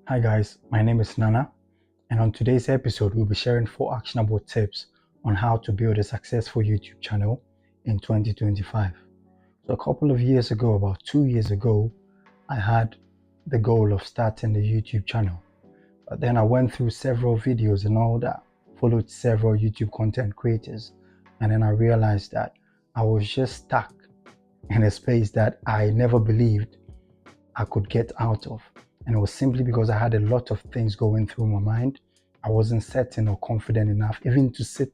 Hi guys, my name is Nana, and on today's episode, we'll be sharing 4 actionable tips on how to build a successful YouTube channel in 2025. So, a couple of years ago, about 2 years ago, I had the goal of starting the YouTube channel. But then I went through several videos and all that, followed several YouTube content creators, and then I realized that I was just stuck in a space that I never believed I could get out of. And it was simply because I had a lot of things going through my mind. I wasn't certain or confident enough even to sit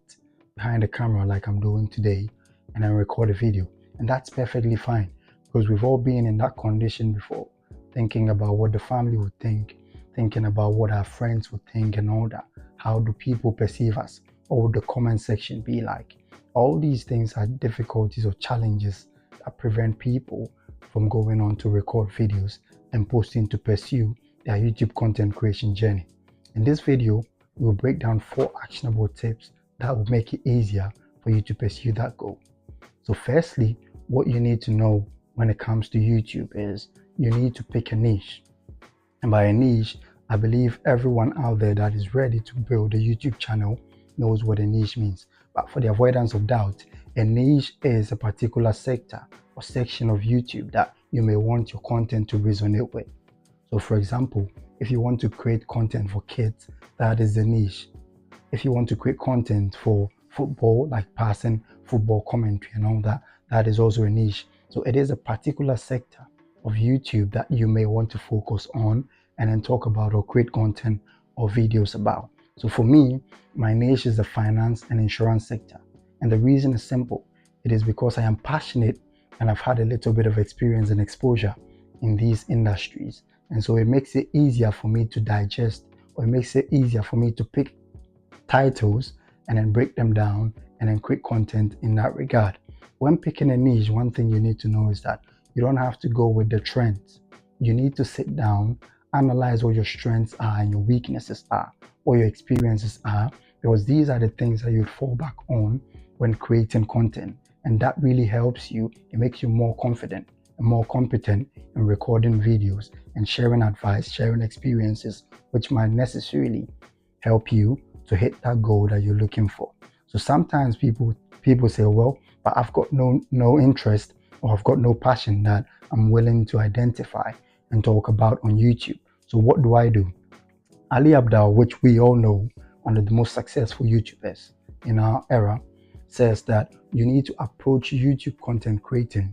behind the camera like I'm doing today and then record a video. And that's perfectly fine because we've all been in that condition before, thinking about what the family would think, thinking about what our friends would think and all that. How do people perceive us? What would the comment section be like? All these things are difficulties or challenges that prevent people from going on to record videos and posting to pursue their YouTube content creation journey. In this video, we'll break down 4 actionable tips that will make it easier for you to pursue that goal. So firstly, what you need to know when it comes to YouTube is you need to pick a niche. And by a niche, I believe everyone out there that is ready to build a YouTube channel knows what a niche means. But for the avoidance of doubt, a niche is a particular sector or section of YouTube that you may want your content to resonate with. So for example, if you want to create content for kids, that is the niche. If you want to create content for football, like passing football commentary and all that, that is also a niche. So it is a particular sector of YouTube that you may want to focus on and then talk about or create content or videos about. So for me, my niche is the finance and insurance sector. And the reason is simple. It is because I am passionate and I've had a little bit of experience and exposure in these industries. And so it makes it easier for me to digest, or it makes it easier for me to pick titles and then break them down and then create content in that regard. When picking a niche, one thing you need to know is that you don't have to go with the trends. You need to sit down, analyze what your strengths are and your weaknesses are, what your experiences are, because these are the things that you fall back on when creating content. And that really helps you. It makes you more confident and more competent in recording videos and sharing advice, sharing experiences, which might necessarily help you to hit that goal that you're looking for. So sometimes people say, well, but I've got no interest or I've got no passion that I'm willing to identify and talk about on YouTube. So what do I do? Ali Abdaal, which we all know, one of the most successful YouTubers in our era, says that you need to approach YouTube content creating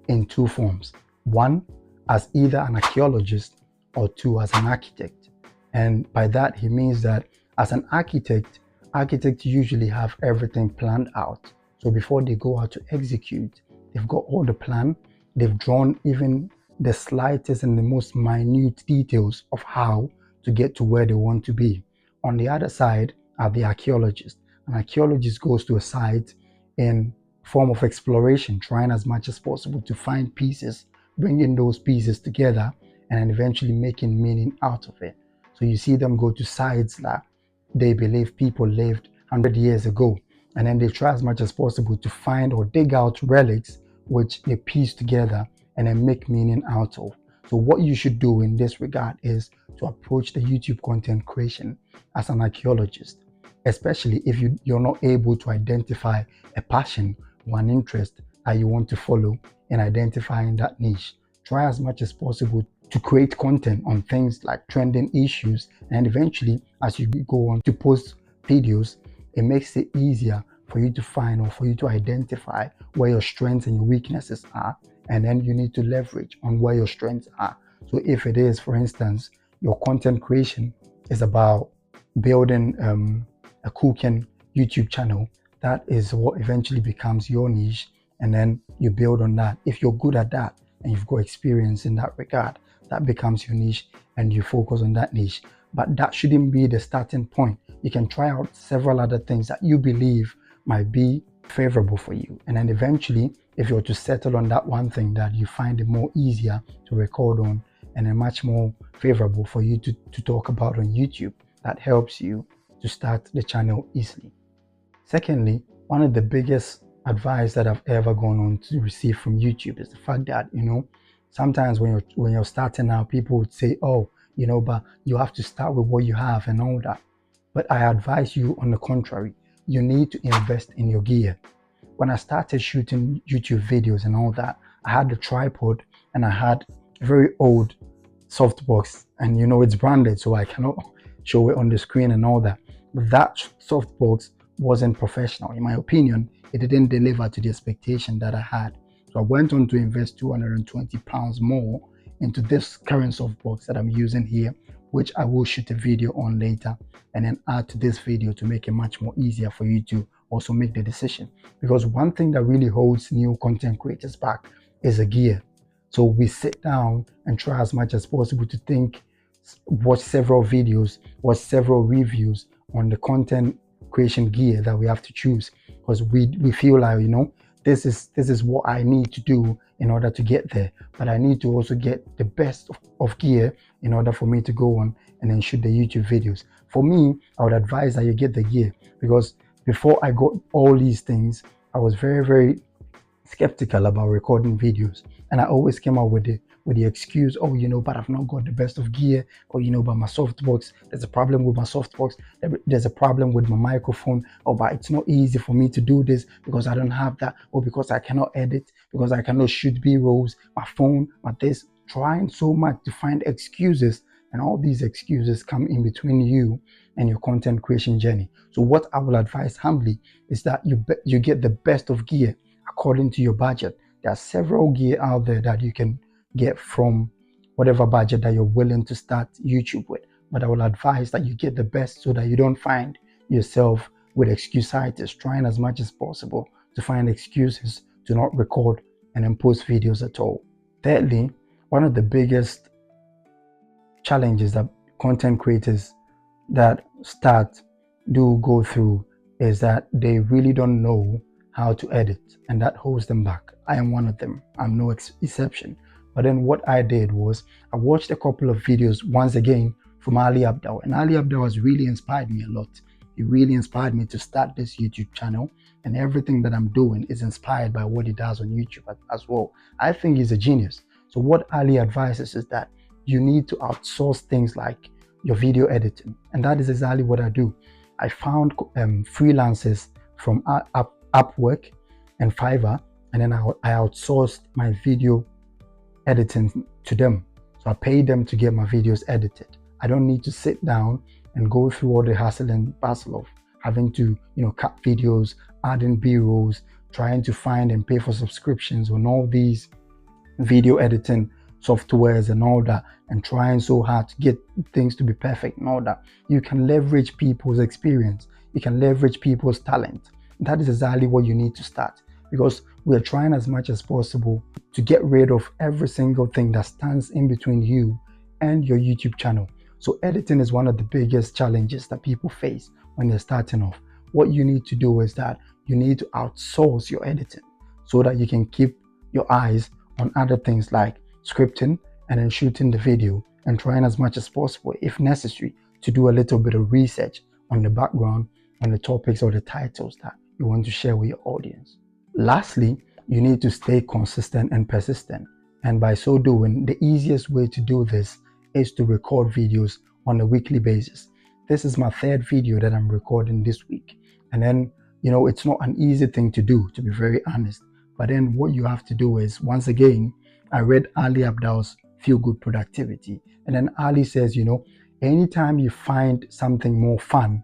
in 2 forms. 1, as either an archaeologist, or 2, as an architect. And by that, he means that as an architect, architects usually have everything planned out. So before they go out to execute, they've got all the plan, they've drawn even the slightest and the most minute details of how to get to where they want to be. On the other side are the archaeologists. An archaeologist goes to a site in form of exploration, trying as much as possible to find pieces, bringing those pieces together, and then eventually making meaning out of it. So you see them go to sites that they believe people lived 100 years ago, and then they try as much as possible to find or dig out relics which they piece together and then make meaning out of. So what you should do in this regard is to approach the YouTube content creation as an archaeologist, especially if you're not able to identify a passion or an interest that you want to follow in identifying that niche. Try as much as possible to create content on things like trending issues, and eventually as you go on to post videos, it makes it easier for you to find or for you to identify where your strengths and your weaknesses are, and then you need to leverage on where your strengths are. So if it is, for instance, your content creation is about building a cooking YouTube channel, that is what eventually becomes your niche, and then you build on that. If you're good at that and you've got experience in that regard, that becomes your niche and you focus on that niche. But that shouldn't be the starting point. You can try out several other things that you believe might be favorable for you. And then eventually, if you're to settle on that one thing that you find it more easier to record on and then much more favorable for you to talk about on YouTube, that helps you to start the channel easily. Secondly, one of the biggest advice that I've ever gone on to receive from YouTube is the fact that, sometimes when you're starting out, people would say, oh, but you have to start with what you have and all that. But I advise you on the contrary, you need to invest in your gear. When I started shooting YouTube videos and all that, I had the tripod and I had a very old softbox, and it's branded, so I cannot show it on the screen and all that. But that softbox wasn't professional. In my opinion, it didn't deliver to the expectation that I had. So I went on to invest £220 more into this current softbox that I'm using here, which I will shoot a video on later and then add to this video to make it much more easier for you to also make the decision. Because one thing that really holds new content creators back is a gear. So we sit down and try as much as possible to think, watch several videos, watch several reviews on the content creation gear that we have to choose, because we feel like, this is what I need to do in order to get there. But I need to also get the best of gear in order for me to go on and then shoot the YouTube videos. For me, I would advise that you get the gear, because before I got all these things, I was very, very skeptical about recording videos, and I always came out with the excuse, but I've not got the best of gear, or but my softbox, there's a problem with my softbox, there's a problem with my microphone, or but it's not easy for me to do this because I don't have that, or because I cannot edit, because I cannot shoot B-rolls, my phone, my this, trying so much to find excuses, and all these excuses come in between you and your content creation journey. So what I will advise humbly is that you get the best of gear according to your budget. There are several gear out there that you can get from whatever budget that you're willing to start YouTube with. But I will advise that you get the best so that you don't find yourself with excusitis, trying as much as possible to find excuses to not record and then post videos at all. Thirdly, one of the biggest challenges that content creators that start do go through is that they really don't know how to edit, and that holds them back. I am one of them. I'm no exception. But then what I did was I watched a couple of videos once again from Ali Abdaal, and Ali Abdaal has really inspired me a lot. He really inspired me to start this YouTube channel, and everything that I'm doing is inspired by what he does on YouTube as well. I think he's a genius. So what Ali advises is that you need to outsource things like your video editing, and that is exactly what I do. I found freelancers from Upwork and Fiverr, and then I outsourced my video editing to them. So I pay them to get my videos edited. I don't need to sit down and go through all the hassle and bustle of having to, cut videos, adding B-rolls, trying to find and pay for subscriptions on all these video editing softwares and all that, and trying so hard to get things to be perfect and all that. You can leverage people's experience. You can leverage people's talent. That is exactly what you need to start, because we are trying as much as possible to get rid of every single thing that stands in between you and your YouTube channel. So editing is one of the biggest challenges that people face when they're starting off. What you need to do is that you need to outsource your editing so that you can keep your eyes on other things like scripting and then shooting the video, and trying as much as possible, if necessary, to do a little bit of research on the background, on the topics or the titles that you want to share with your audience. Lastly, you need to stay consistent and persistent. And by so doing, the easiest way to do this is to record videos on a weekly basis. This is my third video that I'm recording this week. And then, it's not an easy thing to do, to be very honest. But then what you have to do is, once again, I read Ali Abdaal's Feel Good Productivity. And then Ali says, anytime you find something more fun,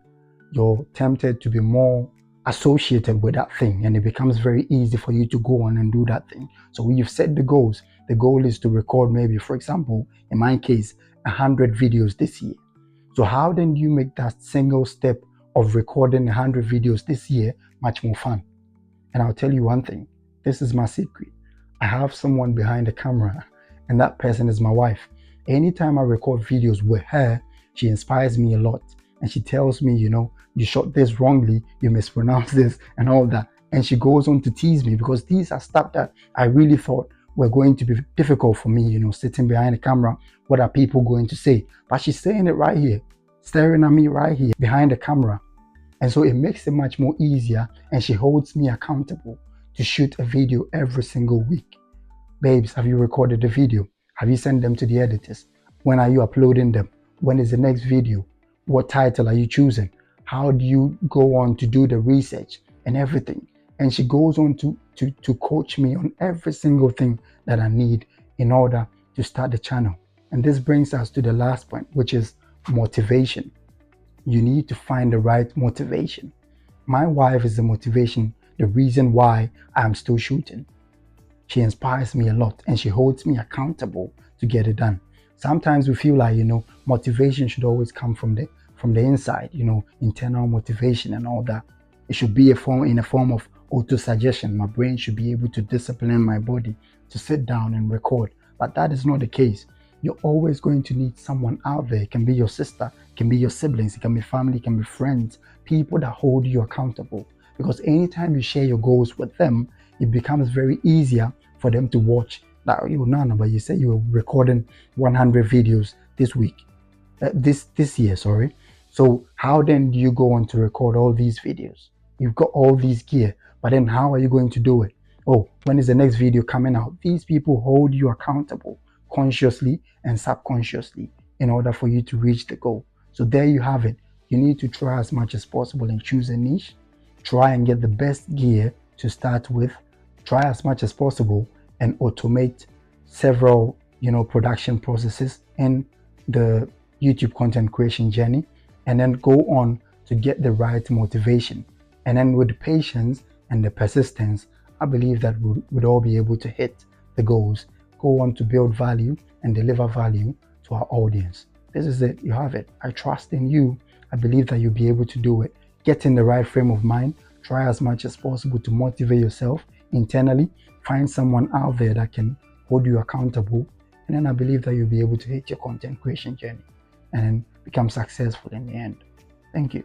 you're tempted to be more associated with that thing, and it becomes very easy for you to go on and do that thing. So when you've set the goals, the goal is to record maybe, for example, in my case, 100 videos this year. So how then do you make that single step of recording 100 videos this year much more fun? And I'll tell you one thing, this is my secret. I have someone behind the camera, and that person is my wife. Anytime I record videos with her, she inspires me a lot. And she tells me, you shot this wrongly, you mispronounced this and all that. And she goes on to tease me, because these are stuff that I really thought were going to be difficult for me, sitting behind the camera. What are people going to say? But she's saying it right here, staring at me right here behind the camera. And so it makes it much more easier, and she holds me accountable to shoot a video every single week. Babes, have you recorded the video? Have you sent them to the editors? When are you uploading them? When is the next video? What title are you choosing? How do you go on to do the research and everything? And she goes on to coach me on every single thing that I need in order to start the channel. And this brings us to the last point, which is motivation. You need to find the right motivation. My wife is the motivation, the reason why I'm still shooting. She inspires me a lot and she holds me accountable to get it done. Sometimes we feel like, motivation should always come from the inside, internal motivation and all that. It should be in a form of auto-suggestion. My brain should be able to discipline my body to sit down and record. But that is not the case. You're always going to need someone out there. It can be your sister, it can be your siblings, it can be family, it can be friends, people that hold you accountable. Because anytime you share your goals with them, it becomes very easier for them to watch. Now, but you say you were recording 100 videos this week, this year, sorry. So how then do you go on to record all these videos? You've got all these gear, but then how are you going to do it? Oh, when is the next video coming out? These people hold you accountable consciously and subconsciously in order for you to reach the goal. So there you have it. You need to try as much as possible and choose a niche. Try and get the best gear to start with. Try as much as possible and automate several, production processes in the YouTube content creation journey, and then go on to get the right motivation. And then with the patience and the persistence, I believe that we'd all be able to hit the goals, go on to build value and deliver value to our audience. This is it. You have it. I trust in you. I believe that you'll be able to do it. Get in the right frame of mind. Try as much as possible to motivate yourself internally. Find someone out there that can hold you accountable. And then I believe that you'll be able to hit your content creation journey and then become successful in the end. Thank you.